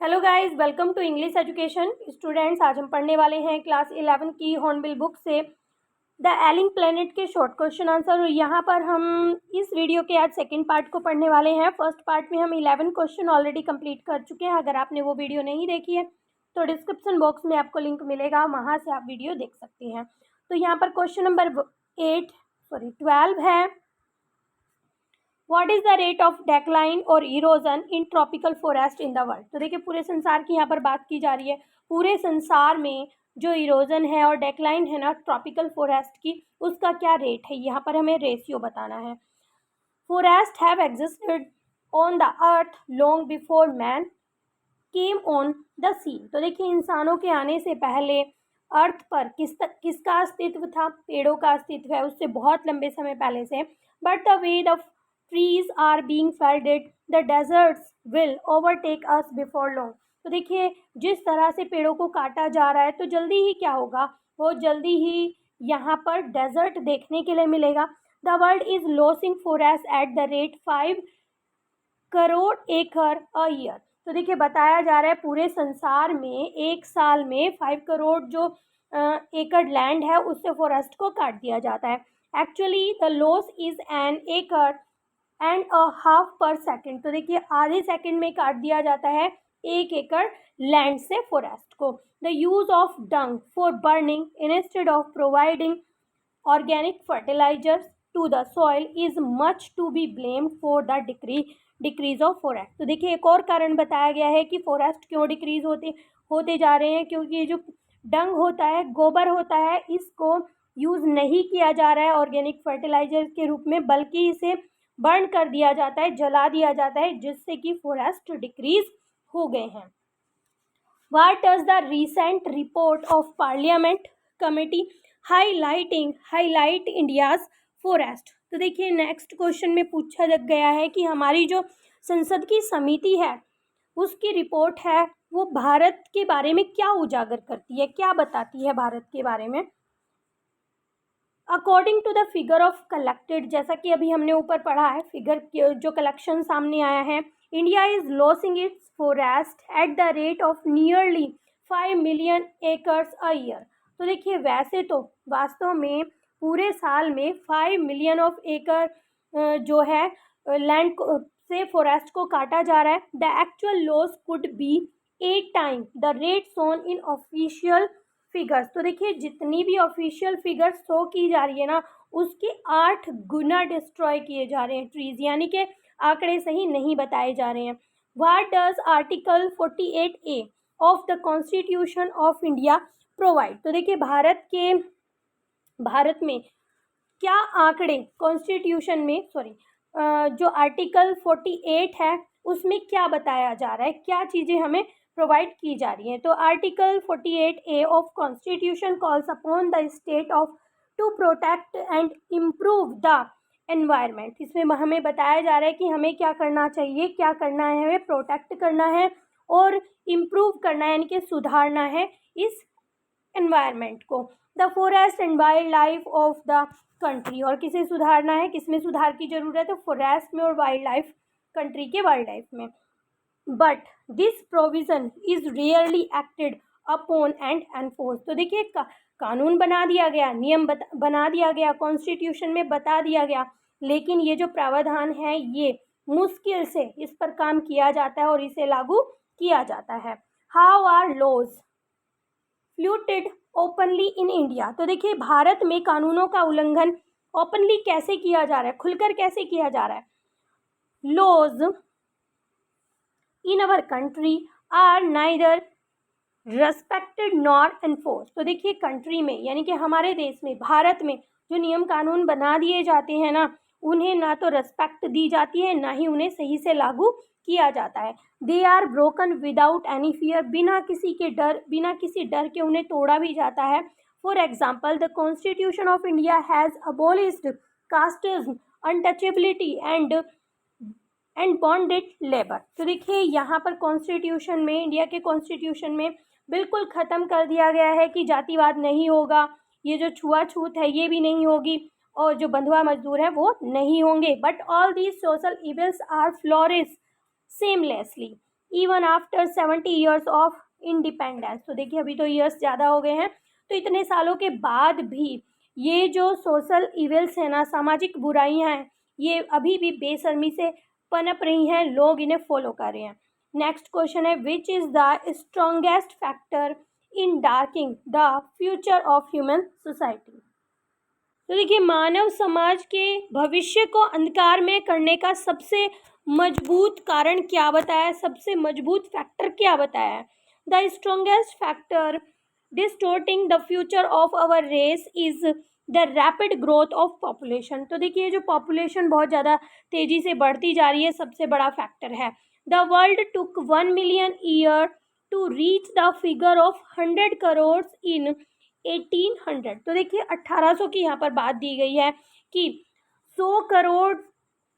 Hello guys, welcome to English education students. आज हम पढ़ने वाले हैं क्लास 11 की हॉर्नबिल बुक से द एलिंग प्लेनेट के शॉर्ट क्वेश्चन आंसर। और यहाँ पर हम इस वीडियो के आज सेकंड पार्ट को पढ़ने वाले हैं। फर्स्ट पार्ट में हम 11 क्वेश्चन ऑलरेडी कंप्लीट कर चुके हैं। अगर आपने वो वीडियो नहीं देखी है तो डिस्क्रिप्शन बॉक्स में आपको लिंक मिलेगा, वहाँ से आप वीडियो देख सकते हैं। तो यहाँ पर क्वेश्चन नंबर 12 है, what is the rate of decline और erosion in tropical forest in the world. तो देखिए, पूरे संसार की यहाँ पर बात की जा रही है। पूरे संसार में जो इरोजन है और डेक्लाइन है ना ट्रॉपिकल फॉरेस्ट की, उसका क्या रेट है, यहाँ पर हमें रेशियो बताना है। Forest have existed on the earth long before man came on the scene. तो देखिए, इंसानों के आने से पहले अर्थ पर किसका अस्तित्व था? पेड़ों का अस्तित्व है, उससे बहुत लंबे समय पहले से। But the way the trees are being felled, the deserts will overtake us before long। तो देखिए, जिस तरह से पेड़ों को काटा जा रहा है तो जल्दी ही क्या होगा, वो जल्दी ही यहाँ पर डेजर्ट देखने के लिए मिलेगा। The world is losing forest at the rate 5 crore एकड़ अ ईयर। तो देखिए, बताया जा रहा है पूरे संसार में एक साल में 5 करोड़ जो एकड़ लैंड है उससे फॉरेस्ट को काट दिया जाता है। Actually the loss is an एकड़ एंड अ हाफ पर सेकेंड। तो देखिए, आधे सेकेंड में काट दिया जाता है 1 एकड़ लैंड से फॉरेस्ट को। The use of dung for burning instead of providing organic fertilisers to the soil is much to be blamed for the decrease of forest. तो देखिए, एक और कारण बताया गया है कि फॉरेस्ट क्यों डिक्रीज होते जा रहे हैं, क्योंकि ये जो डंग होता है, गोबर होता है, इसको यूज़ नहीं किया जा रहा है ऑर्गेनिक फर्टिलाइजर के रूप में, बल्कि इसे बर्न कर दिया जाता है, जला दिया जाता है, जिससे कि फॉरेस्ट डिक्रीज हो गए हैं। What does the recent report of Parliament Committee highlight India's forest? तो देखिए, नेक्स्ट क्वेश्चन में पूछा गया है कि हमारी जो संसद की समिति है उसकी रिपोर्ट है वो भारत के बारे में क्या उजागर करती है, क्या बताती है भारत के बारे में। According to the figure of collected, जैसा कि अभी हमने ऊपर पढ़ा है, फिगर जो कलेक्शन सामने आया है, India is losing it's forest at the rate of nearly 5 million acres a year. तो देखिए, वैसे तो वास्तव में पूरे साल में 5 मिलियन ऑफ एकड़ जो है लैंड से फॉरेस्ट को काटा जा रहा है। The actual loss could be 8 time the rate shown in official figures. तो देखिए, जितनी भी ऑफिशियल फिगर्स शो की जा रही है ना, उसके 8 गुना डिस्ट्रॉय किए जा रहे हैं ट्रीज, यानी कि आंकड़े सही नहीं बताए जा रहे हैं। What does article 48A of the constitution of India provide. तो देखिए, भारत में क्या आंकड़े कॉन्स्टिट्यूशन में जो आर्टिकल 48 है उसमें क्या बताया जा रहा है, क्या चीज़ें हमें प्रोवाइड की जा रही हैं। तो article 48A of constitution calls upon the state of to protect and improve the environment. इसमें हमें बताया जा रहा है कि हमें क्या करना चाहिए, क्या करना है, हमें प्रोटेक्ट करना है और इम्प्रूव करना है, यानी कि सुधारना है इस एनवायरनमेंट को। The forest and wild life of the country, और किसे सुधारना है, किसमें सुधार की जरूरत है, फॉरेस्ट में और वाइल्ड लाइफ, कंट्री के वाइल्ड लाइफ में। But this provision is rarely acted upon and enforce. तो देखिए, कानून बना दिया गया, नियम बना दिया गया, कॉन्स्टिट्यूशन में बता दिया गया, लेकिन ये जो प्रावधान है ये मुश्किल से इस पर काम किया जाता है और इसे लागू किया जाता है। How are laws flouted openly in India. तो देखिए, भारत में कानूनों का उल्लंघन ओपनली कैसे किया जा रहा है, खुलकर कैसे किया जा रहा है। Laws in our country are neither respected nor enforce. तो देखिए, कंट्री में यानी कि हमारे देश में, भारत में जो नियम कानून बना दिए जाते हैं ना, उन्हें ना तो रेस्पेक्ट दी जाती है, ना ही उन्हें सही से लागू किया जाता है। They are broken without any fear, बिना किसी डर के उन्हें तोड़ा भी जाता है। For example, the constitution of India has abolished casteism, untouchability and bonded labour. तो देखिए, यहाँ पर कॉन्स्टिट्यूशन में, इंडिया के कॉन्स्टिट्यूशन में बिल्कुल ख़त्म कर दिया गया है कि जातिवाद नहीं होगा, ये जो छुआछूत है ये भी नहीं होगी, और जो बंधुआ मजदूर है वो नहीं होंगे। But all these social evils are flourish seamlessly even after 70 years of independence. तो देखिए अभी तो ईयर्स ज़्यादा हो गए हैं, तो इतने सालों के बाद भी ये जो सोशल इविल्स हैं ना, सामाजिक बुराइयां हैं, ये अभी भी बेशर्मी से पनप रही हैं, लोग इन्हें फॉलो कर रहे हैं। नेक्स्ट क्वेश्चन है, which is the strongest factor in darking the future of human society. तो देखिए मानव समाज के भविष्य को अंधकार में करने का सबसे मजबूत कारण क्या बताया, सबसे मजबूत फैक्टर क्या बताया है। The strongest factor distorting the future of our race is the rapid growth of population. तो देखिए जो पॉपुलेशन बहुत ज़्यादा तेज़ी से बढ़ती जा रही है, सबसे बड़ा फैक्टर है। The world took 1 million year to reach the figure of 100 crore in 1800। तो देखिए 1800 की यहाँ पर बात दी गई है कि 100 करोड़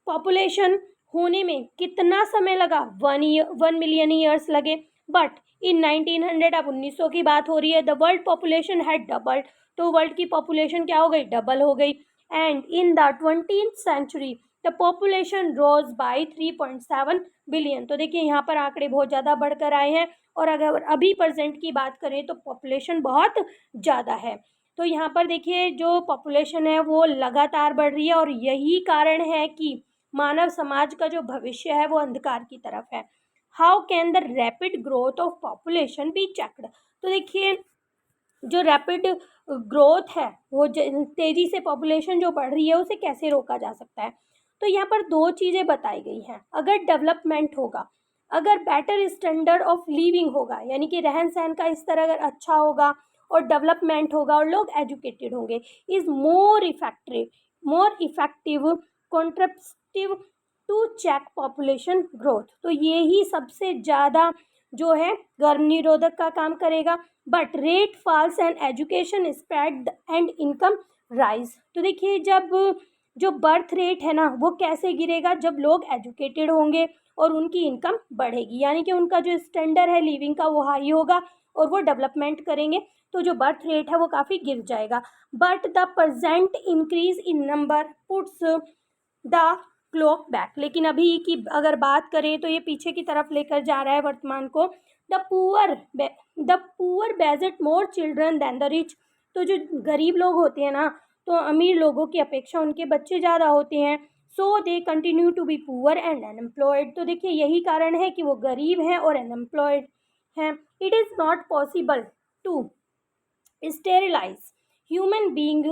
पॉपुलेशन होने में कितना समय लगा, 1 मिलियन ईयर्स लगे। बट इन 1900, अब 1900 की बात हो रही है, the world population had doubled. तो वर्ल्ड की पॉपुलेशन क्या हो गई, डबल हो गई। And in the 20th century the population rose by 3.7 billion. तो देखिए यहाँ पर आंकड़े बहुत ज़्यादा बढ़कर आए हैं, और अगर अभी प्रेजेंट की बात करें तो पॉपुलेशन बहुत ज़्यादा है। तो यहाँ पर देखिए जो पॉपुलेशन है वो लगातार बढ़ रही है, और यही कारण है कि मानव समाज का जो भविष्य है वो अंधकार की तरफ है। How can the rapid growth of population be checked. तो देखिए जो रैपिड ग्रोथ है, वो तेज़ी से पॉपुलेशन जो बढ़ रही है, उसे कैसे रोका जा सकता है। तो यहाँ पर दो चीज़ें बताई गई हैं। अगर डेवलपमेंट होगा, अगर बेटर स्टैंडर्ड ऑफ लिविंग होगा, यानी कि रहन सहन का स्तर अगर अच्छा होगा और डेवलपमेंट होगा और लोग एजुकेटेड होंगे, is more effective contraceptive to check population growth. तो ये ही सबसे ज़्यादा जो है गर्भ निरोधक का काम करेगा। But rate falls and education spread and income rise. तो देखिए जब जो बर्थ रेट है ना वो कैसे गिरेगा, जब लोग एजुकेटेड होंगे और उनकी इनकम बढ़ेगी, यानी कि उनका जो स्टैंडर्ड है लिविंग का वो हाई होगा और वो डेवलपमेंट करेंगे, तो जो बर्थ रेट है वो काफ़ी गिर जाएगा। But the present increase in number puts the clock back. लेकिन अभी की अगर बात करें तो ये पीछे की तरफ लेकर जा रहा है वर्तमान को। The poor beget more children than the rich. तो जो गरीब लोग होते हैं ना, तो अमीर लोगों की अपेक्षा उनके बच्चे ज़्यादा होते हैं। So they continue to be poor and unemployed. तो देखिए यही कारण है कि वो गरीब हैं और अनएम्प्लॉयड हैं। It is not possible to sterilise human being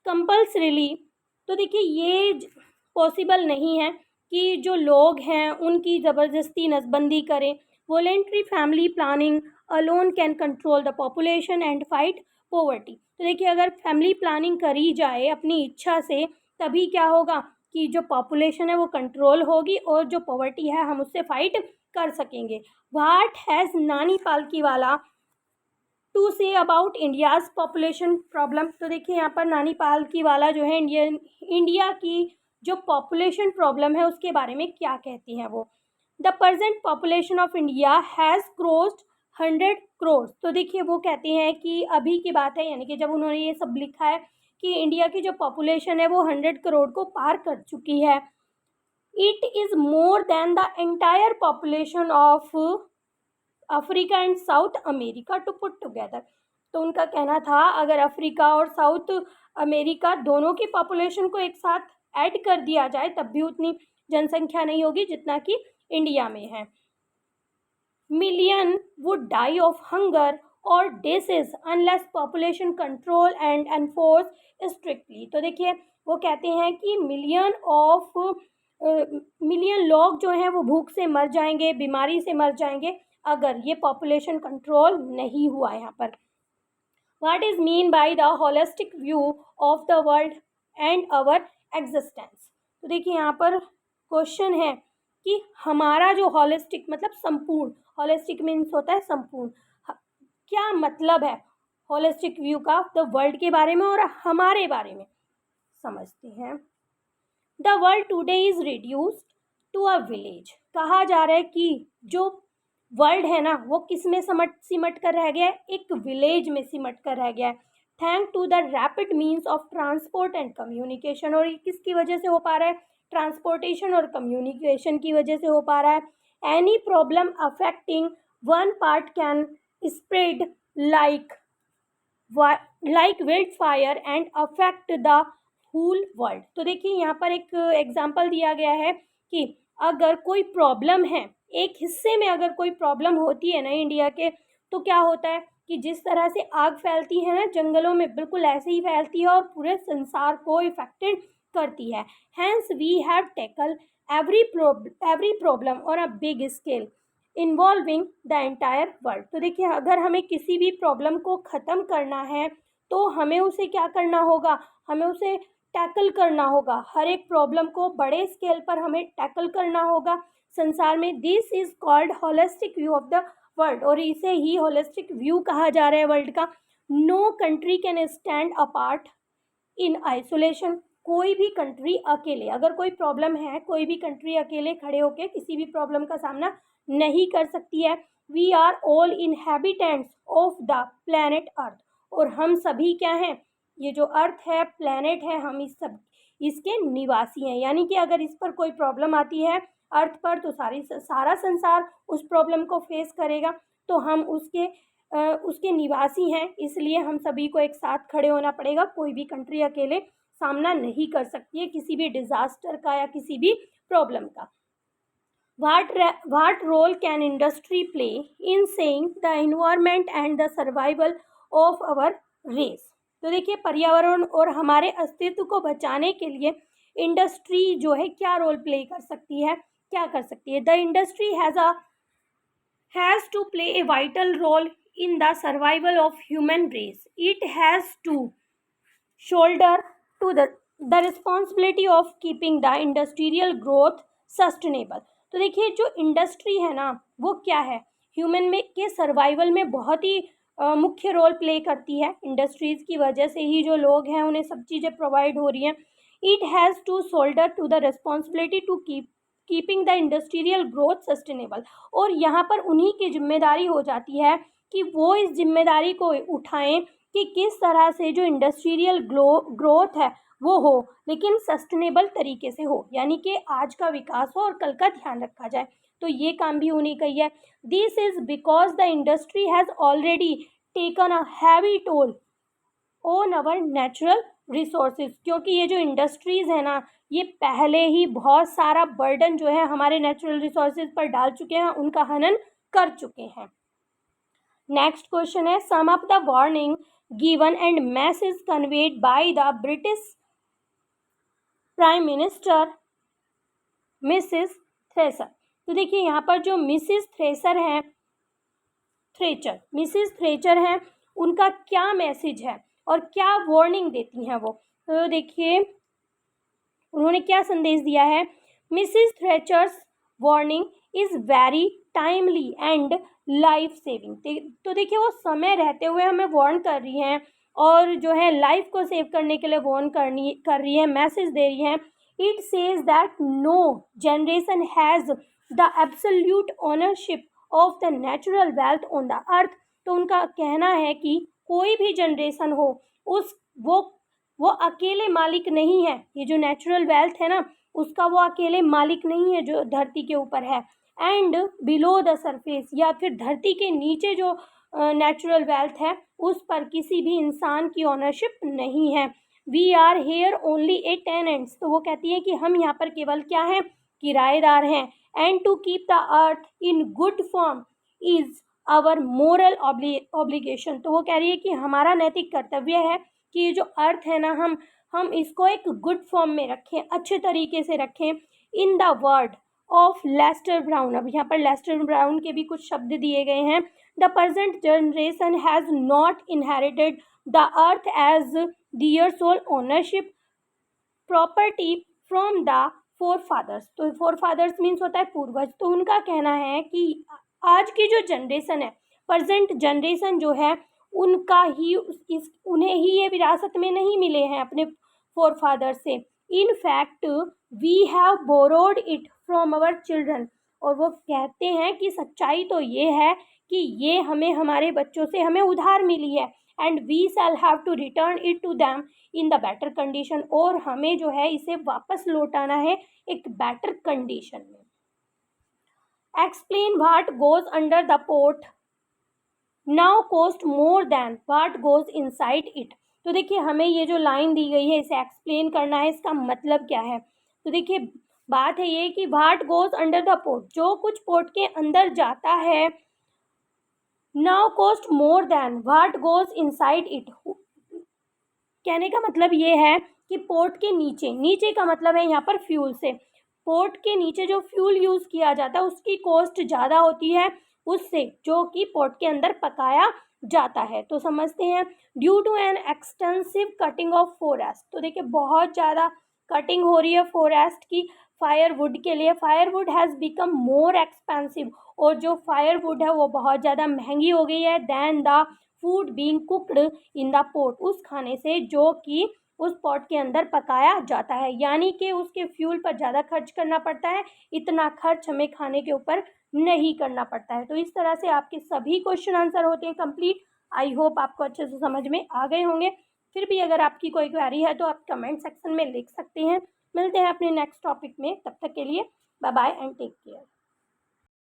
compulsorily. तो देखिए ये पॉसिबल नहीं है कि जो लोग हैं उनकी ज़बरदस्ती नसबंदी करें। Voluntary family planning alone can control the population and fight poverty. तो देखिए अगर फैमिली प्लानिंग करी जाए अपनी इच्छा से, तभी क्या होगा कि जो पॉपुलेशन है वो कंट्रोल होगी और जो पॉवर्टी है हम उससे फाइट कर सकेंगे। What has Nani Palkhivala to say about India's population problem. तो देखिए यहाँ पर नानी पालकीवाला जो है इंडिया की जो पॉपुलेशन प्रॉब्लम है उसके बारे में क्या कहती हैं वो। The present population of India has crossed 100 crore. तो देखिए वो कहती हैं कि अभी की बात है, यानी कि जब उन्होंने ये सब लिखा है कि इंडिया की जो पॉपुलेशन है वो 100 करोड़ को पार कर चुकी है। It is more than the entire population of Africa and South America to put together. तो उनका कहना था अगर अफ्रीका और साउथ अमेरिका दोनों की पॉपुलेशन को एक साथ ऐड कर दिया जाए तब भी उतनी जनसंख्या नहीं होगी जितना कि इंडिया में है। Million would die of hunger और disease unless population control and enforce strictly. तो देखिए वो कहते हैं कि मिलियन लोग जो हैं वो भूख से मर जाएंगे, बीमारी से मर जाएंगे अगर ये पॉपुलेशन कंट्रोल नहीं हुआ। यहाँ पर what is mean by the holistic view of the world and our existence. तो देखिए यहाँ पर क्वेश्चन है कि हमारा जो होलिस्टिक मतलब संपूर्ण, होलिस्टिक मीन्स होता है संपूर्ण, क्या मतलब है होलिस्टिक व्यू का द वर्ल्ड के बारे में और हमारे बारे में, समझते हैं। The world today is reduced to a village. कहा जा रहा है कि जो वर्ल्ड है ना वो किस में सिमट कर रह गया है, एक विलेज में सिमट कर रह गया है। Thank to the rapid means of transport and communication. और ये किसकी वजह से हो पा रहा है, ट्रांसपोर्टेशन और कम्युनिकेशन की वजह से हो पा रहा है। Any problem affecting one part can spread like wildfire and affect the whole world. तो देखिए यहाँ पर एक एग्जाम्पल दिया गया है कि अगर कोई प्रॉब्लम है, एक हिस्से में अगर कोई प्रॉब्लम होती है ना इंडिया के, तो क्या होता है कि जिस तरह से आग फैलती है ना जंगलों में, बिल्कुल ऐसे ही फैलती है और पूरे संसार को इफेक्टेड करती है। Hence we have tackle every problem on a big scale involving the entire world. तो देखिए अगर हमें किसी भी प्रॉब्लम को ख़त्म करना है तो हमें उसे क्या करना होगा, हमें उसे टैकल करना होगा। हर एक प्रॉब्लम को बड़े स्केल पर हमें टैकल करना होगा संसार में। This is called holistic view of the world, और इसे ही होलिस्टिक व्यू कहा जा रहा है वर्ल्ड का। No country can stand apart in isolation. कोई भी कंट्री अकेले, अगर कोई प्रॉब्लम है, कोई भी कंट्री अकेले खड़े होकर किसी भी प्रॉब्लम का सामना नहीं कर सकती है। We are all inhabitants of the planet earth, और हम सभी क्या हैं, ये जो अर्थ है, प्लैनेट है, हम इसके निवासी हैं। यानी कि अगर इस पर कोई प्रॉब्लम आती है अर्थ पर तो सारा संसार उस प्रॉब्लम को फेस करेगा। तो हम उसके निवासी हैं, इसलिए हम सभी को एक साथ खड़े होना पड़ेगा। कोई भी कंट्री अकेले सामना नहीं कर सकती है किसी भी डिजास्टर का या किसी भी प्रॉब्लम का। What role can industry play in saving the environment and the survival of our race? तो देखिए पर्यावरण और हमारे अस्तित्व को बचाने के लिए इंडस्ट्री जो है क्या रोल प्ले कर सकती है, क्या कर सकती है। The industry has to play a vital role in the survival of human race. It has to shoulder to the responsibility of keeping the industrial growth sustainable। तो देखिए जो इंडस्ट्री है ना वो क्या है, ह्यूमन में के सर्वाइवल में बहुत ही मुख्य रोल प्ले करती है। इंडस्ट्रीज़ की वजह से ही जो लोग हैं उन्हें सब चीज़ें प्रोवाइड हो रही हैं। It has to shoulder to the responsibility to keeping the industrial growth sustainable. और यहाँ पर उन्हीं की जिम्मेदारी हो जाती है कि वो इस जिम्मेदारी को उठाएं कि किस तरह से जो इंडस्ट्रियल ग्रोथ है वो हो, लेकिन सस्टेनेबल तरीके से हो, यानी कि आज का विकास हो और कल का ध्यान रखा जाए। तो ये काम भी उन्हीं का ही है। This is because the industry has already taken a heavy toll on our natural resources. क्योंकि ये जो इंडस्ट्रीज़ है ना ये पहले ही बहुत सारा बर्डन जो है हमारे नेचुरल रिसोर्सेज पर डाल चुके हैं, उनका हनन कर चुके हैं। नेक्स्ट क्वेश्चन है, some of the warning given and message conveyed by the British prime minister Mrs Thatcher. तो देखिए यहाँ पर जो मिसेस थ्रेसर हैं उनका क्या मैसेज है और क्या वार्निंग देती हैं वो। तो देखिए उन्होंने क्या संदेश दिया है। Mrs Thatcher's warning is very timely and life saving. तो देखिए वो समय रहते हुए हमें वार्न कर रही हैं और जो है लाइफ को सेव करने के लिए वार्न कर रही है, मैसेज दे रही हैं। It says that no generation has the absolute ownership of the natural wealth on the earth. तो उनका कहना है कि कोई भी जनरेशन हो वो अकेले मालिक नहीं है। ये जो नेचुरल वेल्थ है ना उसका वो अकेले मालिक नहीं है जो धरती के ऊपर है। एंड बिलो द सरफेस, या फिर धरती के नीचे जो नेचुरल वेल्थ है उस पर किसी भी इंसान की ओनरशिप नहीं है। We are here only a tenants. तो वो कहती है कि हम यहाँ पर केवल क्या हैं, किराएदार हैं। And to keep the earth in good form is our moral obligation. तो वो कह रही है कि हमारा नैतिक कर्तव्य है कि ये जो अर्थ है ना हम इसको एक गुड फॉर्म में रखें, अच्छे तरीके से रखें। In the words of Lester Brown, अब यहाँ पर लेस्टर ब्राउन के भी कुछ शब्द दिए गए हैं। The present generation has not inherited the earth as their sole ownership property from the forefathers. तो फोर फादर्स मीन्स होता है पूर्वज। तो उनका कहना है कि आज की जो जनरेशन है, प्रेजेंट जनरेशन जो है उन्हें ही ये विरासत में नहीं मिले हैं अपने फोर फादर से। In fact we have borrowed it from our children. और वो कहते हैं कि सच्चाई तो ये है कि ये हमें हमारे बच्चों से हमें उधार मिली है। And we shall have to return it to them in the better condition. और हमें जो है इसे वापस लौटाना है एक बेटर कंडीशन में। Explain what goes under the pot now cost more than what goes inside it. तो देखिए हमें ये जो लाइन दी गई है इसे एक्सप्लेन करना है, इसका मतलब क्या है। तो देखिए बात है ये कि what goes under the pot, जो कुछ पोट के अंदर जाता है, now cost more than what goes inside it, कहने का मतलब ये है कि पोर्ट के नीचे, नीचे का मतलब है यहाँ पर फ्यूल से, पोर्ट के नीचे जो फ्यूल यूज़ किया जाता है उसकी कॉस्ट ज़्यादा होती है उससे जो कि पोर्ट के अंदर पकाया जाता है। तो समझते हैं, due to an extensive cutting of forest. तो देखिए बहुत ज़्यादा कटिंग हो रही है फॉरेस्ट की फायरवुड के लिए, firewood has become more expensive, और जो फायरवुड है वो बहुत ज़्यादा महंगी हो गई है, then the food being cooked in the pot, उस खाने से जो कि उस पॉट के अंदर पकाया जाता है, यानी कि उसके फ्यूल पर ज़्यादा खर्च करना पड़ता है, इतना खर्च हमें खाने के ऊपर नहीं करना पड़ता है। तो इस तरह से आपके सभी क्वेश्चन आंसर होते हैं कंप्लीट। आई होप आपको अच्छे से समझ में आ गए होंगे। फिर भी अगर आपकी कोई क्वेरी है तो आप कमेंट सेक्शन में लिख सकते हैं। मिलते हैं अपने नेक्स्ट टॉपिक में, तब तक के लिए bye bye and take care.